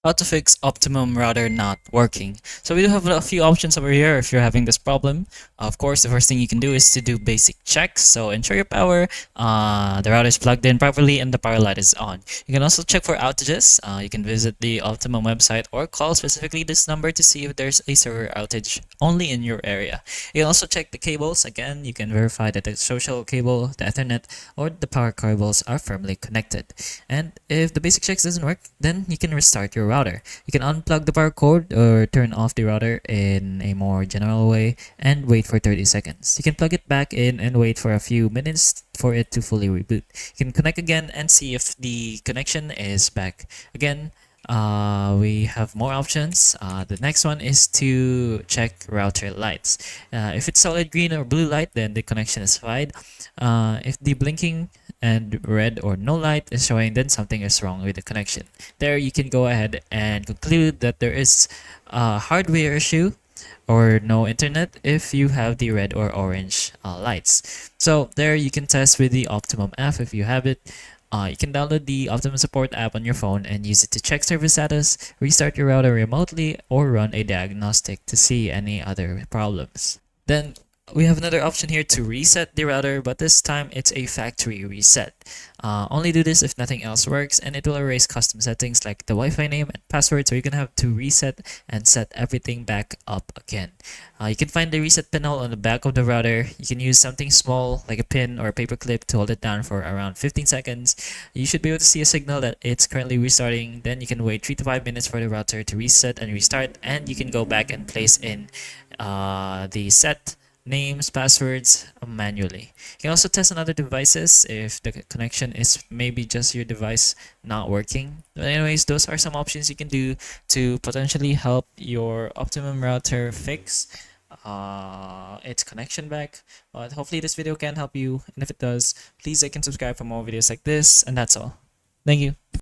How to fix Optimum router not working. So we do have a few options over here if you're having this problem. Of course, the first thing you can do is to do basic checks. So ensure your power, the router is plugged in properly, and the power light is on. You can also check for outages. You can visit the Optimum website or call specifically this number to see if there's a server outage only in your area. You can also check the cables. Again, you can verify that the social cable, the Ethernet, or the power cables are firmly connected. And if the basic checks doesn't work, then you can restart your router. You can unplug the power cord or turn off the router in a more general way and wait for 30 seconds. You can plug it back in and wait for a few minutes for it to fully reboot. You can connect again and see if the connection is back. Again, we have more options. The next one is to check router lights. If it's solid green or blue light, then the connection is fine. If the blinking and red or no light is showing, then something is wrong with the connection. There you can go ahead and conclude that there is a hardware issue or no internet if you have the red or orange lights. So there you can test with the Optimum app if you have it. You can download the Optimum Support app on your phone and use it to check service status, restart your router remotely, or run a diagnostic to see any other problems. Then we have another option here to reset the router, but this time it's a factory reset. Only do this if nothing else works, and it will erase custom settings like the Wi-Fi name and password, so you're gonna have to reset and set everything back up again. You can find the reset panel on the back of the router. You can use something small like a pin or a paper clip to hold it down for around 15 seconds. You should be able to see a signal that it's currently restarting. Then you can wait 3 to 5 minutes for the router to reset and restart, and you can go back and place in the set names, passwords manually. You can also test on other devices if the connection is maybe just your device not working. But anyways, those are some options you can do to potentially help your Optimum router fix its connection back. But hopefully this video can help you, and if it does, please like and subscribe for more videos like this, and that's all. Thank you.